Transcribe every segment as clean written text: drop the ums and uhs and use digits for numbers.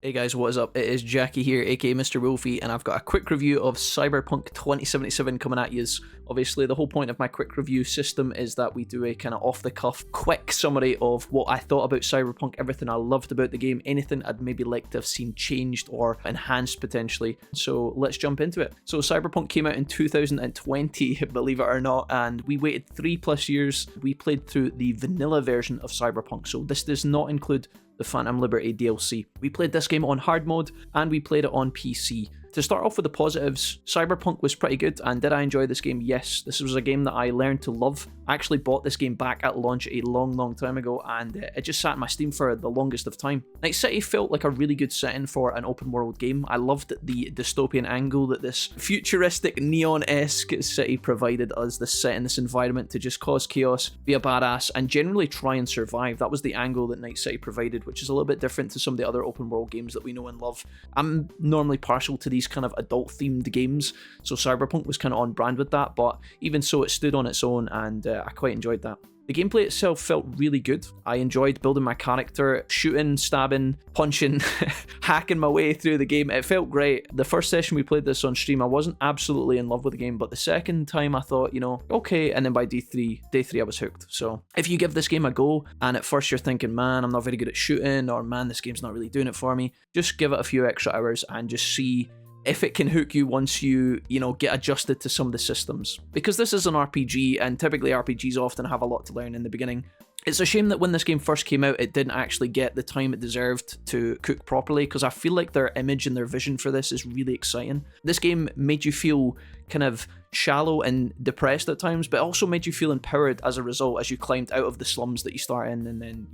Hey guys, what is up? It is Jackie here, aka Mr. Wolfie, and I've got a quick review of Cyberpunk 2077 coming at yous. Obviously, the whole point of my quick review system is that we do a kind of off-the-cuff, quick summary of what I thought about Cyberpunk, everything I loved about the game, anything I'd maybe like to have seen changed or enhanced potentially. So let's jump into it. So Cyberpunk came out in 2020, believe it or not, and we waited 3+ years. We played through the vanilla version of Cyberpunk, so this does not include the Phantom Liberty DLC. We played this game on hard mode and we played it on PC. To start off with the positives, Cyberpunk was pretty good, and did I enjoy this game? Yes, this was a game that I learned to love. I actually bought this game back at launch a long time ago, and it just sat in my Steam for the longest of time. Night City felt like a really good setting for an open world game. I loved the dystopian angle that this futuristic neon-esque city provided us, this set in this environment to just cause chaos, be a badass, and generally try and survive. That was the angle that Night City provided, which is a little bit different to some of the other open world games that we know and love. I'm normally partial to these kind of adult themed games, so Cyberpunk was kind of on brand with that, but even so it stood on its own, and I quite enjoyed that. The gameplay itself felt really good. I enjoyed building my character, shooting, stabbing, punching, hacking my way through the game. It felt great. The first session we played this on stream, I wasn't absolutely in love with the game, but the second time I thought, you know, okay, and then by day three I was hooked. So if you give this game a go, and at first you're thinking, man, I'm not very good at shooting, or man, this game's not really doing it for me, just give it a few extra hours and just see if it can hook you once you get adjusted to some of the systems. Because this is an RPG, and typically RPGs often have a lot to learn in the beginning. It's a shame that when this game first came out, it didn't actually get the time it deserved to cook properly, because I feel like their image and their vision for this is really exciting. This game made you feel kind of shallow and depressed at times, but also made you feel empowered as a result as you climbed out of the slums that you start in and then,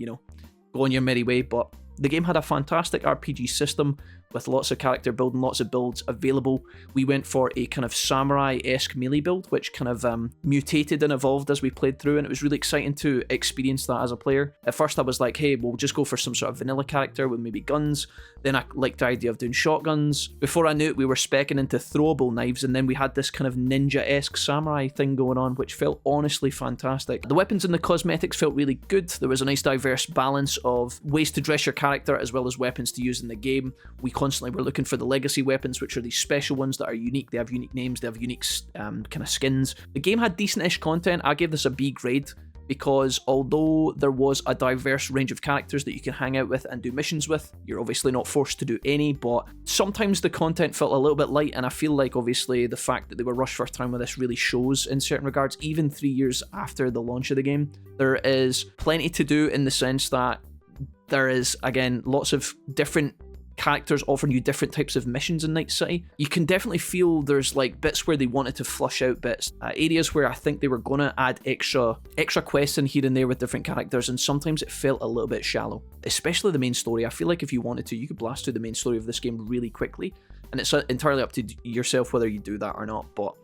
go on your merry way. But the game had a fantastic RPG system with lots of character building, lots of builds available. We went for a kind of samurai-esque melee build, which kind of mutated and evolved as we played through, and it was really exciting to experience that as a player. At first I was like, hey, we'll just go for some sort of vanilla character with maybe guns. Then I liked the idea of doing shotguns. Before I knew it, we were speccing into throwable knives, and then we had this kind of ninja-esque samurai thing going on, which felt honestly fantastic. The weapons and the cosmetics felt really good. There was a nice diverse balance of ways to dress your character as well as weapons to use in the game. We constantly were looking for the legacy weapons, which are these special ones that are unique. They have unique names, they have unique kind of skins. The game had decent-ish content. I gave this a B grade, because although there was a diverse range of characters that you can hang out with and do missions with, you're obviously not forced to do any, but sometimes the content felt a little bit light, and I feel like obviously the fact that they were rushed for time with this really shows in certain regards. Even 3 years after the launch of the game, there is plenty to do, in the sense that there is, again, lots of different characters offering you different types of missions in Night City. You can definitely feel there's like bits where they wanted to flush out bits, areas where I think they were gonna add extra quests in here and there with different characters, and sometimes it felt a little bit shallow, especially the main story. I feel like if you wanted to, you could blast through the main story of this game really quickly, and it's entirely up to yourself whether you do that or not. But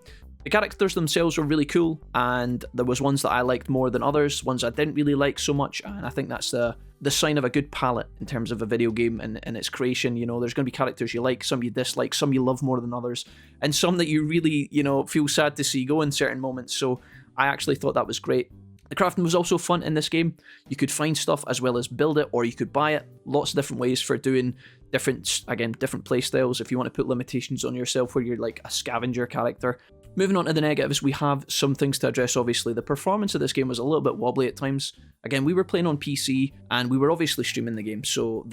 the characters themselves were really cool, and there was ones that I liked more than others, ones I didn't really like so much, and I think that's the sign of a good palette in terms of a video game and its creation. There's going to be characters you like, some you dislike, some you love more than others, and some that you really, feel sad to see go in certain moments. So I actually thought that was great. The crafting was also fun in this game. You could find stuff as well as build it, or you could buy it. Lots of different ways for doing different play styles if you want to put limitations on yourself where you're like a scavenger character. Moving on to the negatives, we have some things to address. Obviously, the performance of this game was a little bit wobbly at times. Again, we were playing on PC, and we were obviously streaming the game, so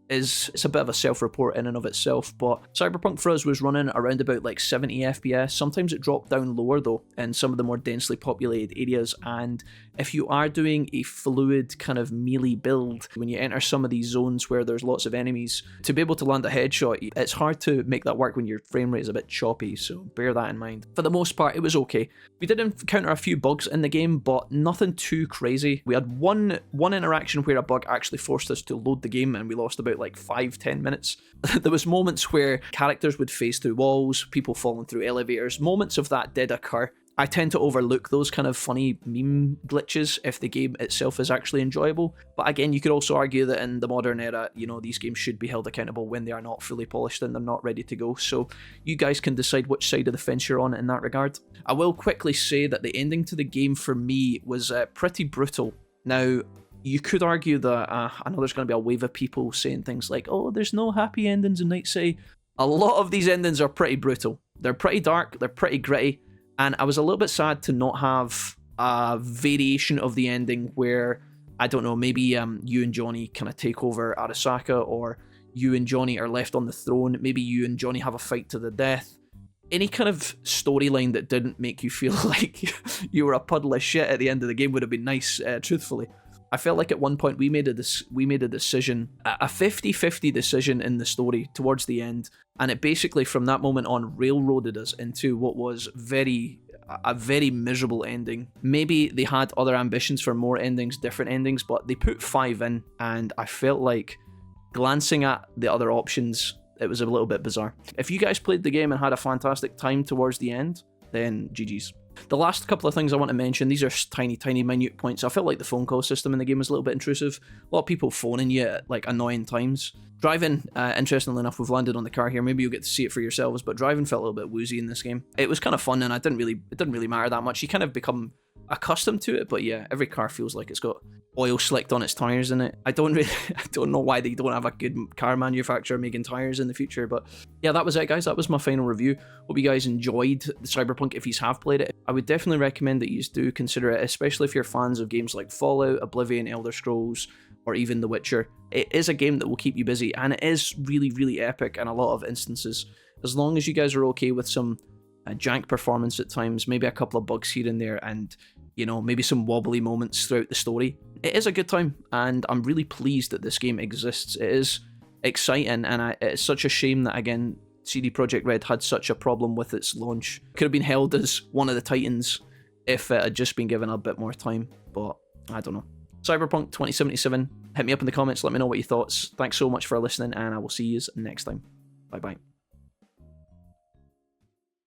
it's a bit of a self-report in and of itself, but Cyberpunk for us was running around about like 70 FPS. Sometimes it dropped down lower though in some of the more densely populated areas, and if you are doing a fluid kind of melee build, when you enter some of these zones where there's lots of enemies, to be able to land a headshot, it's hard to make that work when your frame rate is a bit choppy, so bear that in mind. For the most part, it was okay. We did encounter a few bugs in the game, but nothing too crazy. We had one interaction where a bug actually forced us to load the game, and we lost about like 5-10 minutes. There was moments where characters would phase through walls, people falling through elevators. Moments of that did occur. I tend to overlook those kind of funny meme glitches if the game itself is actually enjoyable. But again, you could also argue that in the modern era, these games should be held accountable when they are not fully polished and they're not ready to go. So you guys can decide which side of the fence you're on in that regard. I will quickly say that the ending to the game for me was pretty brutal. Now, You could argue that, I know there's going to be a wave of people saying things like, oh, there's no happy endings in Night City. A lot of these endings are pretty brutal. They're pretty dark, they're pretty gritty, and I was a little bit sad to not have a variation of the ending where, I don't know, maybe you and Johnny kind of take over Arasaka, or you and Johnny are left on the throne, maybe you and Johnny have a fight to the death. Any kind of storyline that didn't make you feel like you were a puddle of shit at the end of the game would have been nice, truthfully. I felt like at one point we made a decision, a 50-50 decision in the story towards the end, and it basically from that moment on railroaded us into what was a very miserable ending. Maybe they had other ambitions for more endings, different endings, but they put 5 in, and I felt like glancing at the other options, it was a little bit bizarre. If you guys played the game and had a fantastic time towards the end, then GG's. The last couple of things I want to mention, these are tiny minute points. I felt like the phone call system in the game was a little bit intrusive. A lot of people phoning you at like annoying times. Driving, interestingly enough, we've landed on the car here. Maybe you'll get to see it for yourselves, but driving felt a little bit woozy in this game. It was kind of fun, and it didn't really matter that much. You kind of become accustomed to it, but yeah, every car feels like it's got oil slicked on its tires in it. I don't know why they don't have a good car manufacturer making tires in the future, but yeah, that was it, guys. That was my final review. Hope you guys enjoyed the Cyberpunk. If you have played it, I would definitely recommend that you do consider it, especially if you're fans of games like Fallout, Oblivion, Elder Scrolls, or even The Witcher. It is a game that will keep you busy, and it is really epic in a lot of instances. As long as you guys are okay with some jank performance at times, maybe a couple of bugs here and there, and you know, maybe some wobbly moments throughout the story, it is a good time, and I'm really pleased that this game exists. It is exciting, and it's such a shame that, again, CD Projekt Red had such a problem with its launch. It could have been held as one of the titans if it had just been given a bit more time, but I don't know. Cyberpunk 2077, hit me up in the comments, let me know what your thoughts. Thanks so much for listening, and I will see you next time. Bye bye.